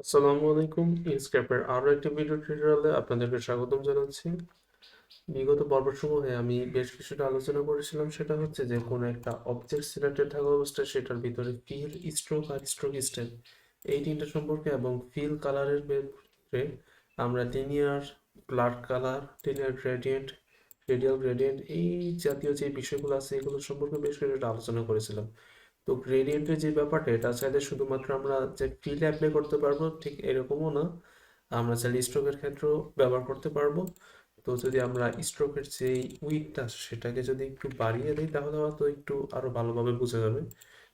আসসালামু আলাইকুম। ইনস্ক্যাপের আরও একটি ভিডিও টিউটোরিয়ালে আপনাদেরকে স্বাগতম জানাচ্ছি। বিগত পর্বসমূহে আমি বেশ কিছুটা আলোচনা করেছিলাম, সেটা হচ্ছে যে কোনো একটা অবজেক্ট সিলেক্টেড থাকা অবস্থায় সেটার ভিতরে ফিল, স্ট্রোক আর স্ট্রোক স্টাইল এই তিনটা সম্পর্কে, এবং ফিল কালারের ক্ষেত্রে আমরা linear, blood colour, linear gradient, radial gradient এই জাতীয় যে বিষয়গুলো আছে এগুলো সম্পর্কে বেশ কিছুটা আলোচনা করেছিলাম। তো গ্রেডিয়েন্টের যে ব্যাপারটা, এটা চাইলে শুধুমাত্র আমরা যে ফিল্ডে অ্যাপ্লাই করতে পারবো ঠিক এরকমও না, আমরা চাইলে স্ট্রোকের ক্ষেত্রেও ব্যবহার করতে পারবো। তো যদি আমরা স্ট্রোকের যে উইডটা সেটাকে যদি একটু বাড়িয়ে দিই তাহলে হয়তো একটু আরো ভালোভাবে বোঝা যাবে।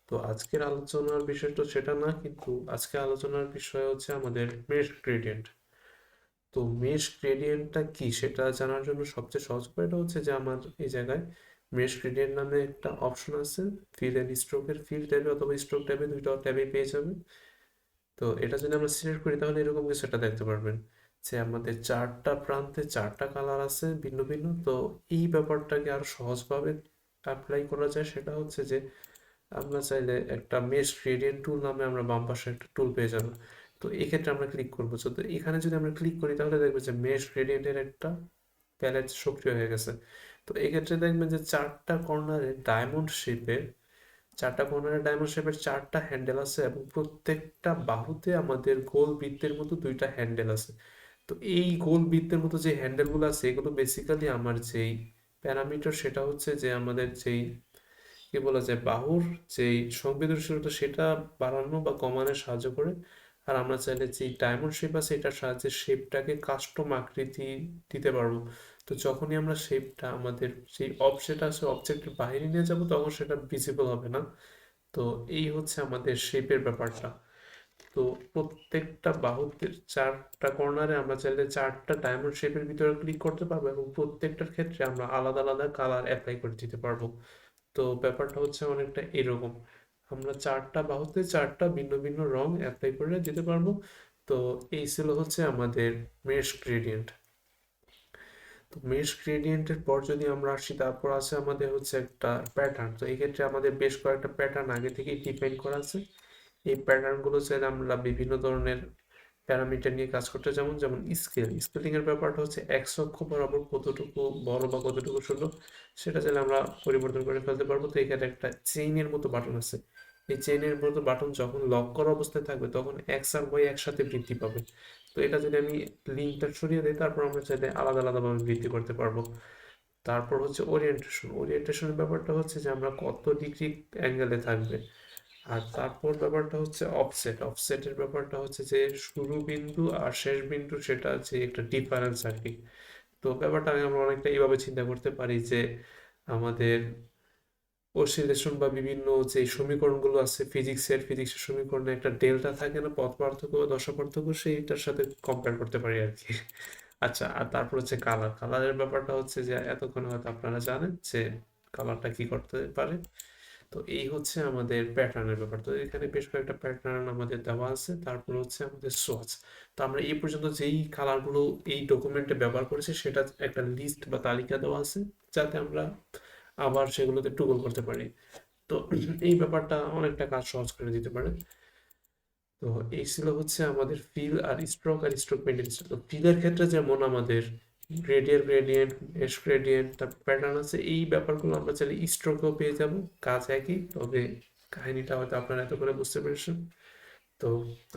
তো আজকের আলোচনার বিষয় তো সেটা না, কিন্তু আজকে আলোচনার বিষয় হচ্ছে আমাদের মেশ গ্রেডিয়েন্ট। তো মেশ গ্রেডিয়েন্টটা কি সেটা জানার জন্য সবচেয়ে সহজ উপায়টা হচ্ছে যে আমার এই জায়গায় মেশ গ্রেডিয়েন্ট নামে একটা অপশন আছে, ফিল এন্ড স্ট্রোকের ফিল ট্যাবে অথবা স্ট্রোক ট্যাবে, দুইটা ট্যাবে পেয়ে যাবেন। তো এটা যদি আমরা সিলেক্ট করি তাহলে এরকম কিছু একটা দেখতে পারবেন যে আমাদের চারটা প্রান্তে চারটা কালার আছে ভিন্ন ভিন্ন। তো এই ব্যাপারটাকে আরো সহজভাবে অ্যাপ্লাই করা যায়, সেটা হচ্ছে যে আমরা চাইলে একটা মেশ গ্রেডিয়েন্ট টুল নামে আমরা বাম পাশে একটা টুল পেয়ে যাবো। তো এই ক্ষেত্রে আমরা ক্লিক করবো। তো এখানে যদি আমরা ক্লিক করি তাহলে দেখবো যে মেশ গ্রেডিয়েন্টের একটা প্যালেট সক্রিয় হয়ে গেছে। তো এই ক্ষেত্রে দেখবেন যে চারটা কর্নারে ডায়মন্ড শেপের চারটা হ্যান্ডেল আছে, এবং প্রত্যেকটা বাহুতে আমাদের গোল বৃত্তের মতো দুইটা হ্যান্ডেল আছে। তো এই গোল বৃত্তের মতো যে হ্যান্ডেলগুলো আছে এগুলো বেসিক্যালি আমার যেই প্যারামিটার, সেটা হচ্ছে যে আমাদের যেই কি বলা যায় বাহুর যেই সংবেদনশীলতা সেটা বাড়ানো বা কমানোর সাহায্য করে। আর আমরা চাইলে যে ডায়মন্ড শেপ আছে এটার সাহায্যে শেপটাকে কাস্টম আকৃতি দিতে পারবো। তো যখনই আমরা শেপটা আমাদের সেই অবজেক্ট আছে অবজেক্টের বাইরে নিয়ে যাব তখন সেটা ভিজিবল হবে না। তো এই হচ্ছে আমাদের শেপের ব্যাপারটা। তো প্রত্যেকটা বাহুতে চারটা কর্নারে আমরা চাইলে চারটা ডায়মন্ড শেপের ভিতরে ক্লিক করতে পারবো, এবং প্রত্যেকটার ক্ষেত্রে আমরা আলাদা আলাদা কালার অ্যাপ্লাই করে দিতে পারবো। তো ব্যাপারটা হচ্ছে অনেকটা এরকম, আমরা চারটা বাহুতে চারটা ভিন্ন ভিন্ন রং অ্যাপ্লাই করে দিতে পারবো। তো এই ছিল হচ্ছে আমাদের মেশ গ্রেডিয়েন্ট। তো মেশ গ্রেডিয়েন্টের পর যদি আমরা আসি তারপর আছে আমাদের হচ্ছে একটা প্যাটার্ন। তো এই ক্ষেত্রে আমাদের বেশ কয়েকটা প্যাটার্ন আগে থেকেই ডিফাইন করা আছে। এই প্যাটার্নগুলো চাইলে আমরা বিভিন্ন ধরনের প্যারামিটার নিয়ে কাজ করতে, যেমন যেমন স্কেলিং এর ব্যাপারটা হচ্ছে এক্স অক্ষ বরাবর কতটুকু বড় বা কতটুকু ছোট সেটা চাইলে আমরা পরিবর্তন করে ফেলতে পারবো। তো এখানে একটা চেইনের মতো বাটন আছে, এই চেইনের মতো বাটন যখন লক করা অবস্থায় থাকবে তখন এক্স আর ওয়াই একসাথে বৃদ্ধি পাবে। তো এটা যদি আমি লিঙ্কটা সরিয়ে দিই তারপর আমরা চাইলে আলাদা আলাদাভাবে বৃদ্ধি করতে পারবো। তারপর হচ্ছে ওরিয়েন্টেশনের ব্যাপারটা হচ্ছে যে আমরা কত ডিগ্রি অ্যাঙ্গেলে থাকবে। আর তারপর ব্যাপারটা হচ্ছে অফসেটের ব্যাপারটা হচ্ছে যে শুরু বিন্দু আর শেষ বিন্দু সেটা যে একটা ডিফারেন্স আর কি। তো ব্যাপারটা আমরা অনেকটা এইভাবে চিন্তা করতে পারি যে আমাদের অসিলেশন বা বিভিন্ন যে সমীকরণগুলো আছে ফিজিক্সের সমীকরণে একটা ডেল্টা থাকে না, পথ পার্থক্য বা দশা পার্থক্য, সেইটার সাথে কম্পেয়ার করতে পারি আর কি। আচ্ছা, আর তারপর হচ্ছে কালারের ব্যাপারটা হচ্ছে যে এতক্ষণ হয়তো আপনারা জানেন যে কালারটা কি করতে পারে। তো এই হচ্ছে আমাদের প্যাটার্নের ব্যাপার। তো এখানে বেশ কয়েকটা প্যাটার্ন আমাদের দেওয়া আছে। তারপর হচ্ছে আমাদের সোয়াচ। তো আমরা এই পর্যন্ত যেই কালারগুলো এই ডকুমেন্টে ব্যবহার করেছি সেটা একটা লিস্ট বা তালিকা দেওয়া আছে, যাতে আমরা আবার সেগুলোতে টুগল করতে পারি। তো এই ব্যাপারটা অনেকটা কাজ সহজ করে দিতে পারে। তো এই ছিল হচ্ছে আমাদের ফিল আর স্ট্রোক মেনটেন্স। তো ফিলের ক্ষেত্রে যেমন আমাদের গ্রেডিয়েন্ট, মেশ গ্রেডিয়েন্ট, তারপর প্যাটার্ন আছে, এই ব্যাপারগুলো আমরা চাইলে স্ট্রোকেও পেয়ে যাব। কাজ একই, তবে কাহিনীটা হয়তো আপনারা এত করে বুঝতে পেরেছেন। তো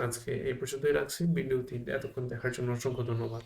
আজকে এই পর্যন্তই রাখছি। ভিডিওটি এতক্ষণ দেখার জন্য অসংখ্য ধন্যবাদ।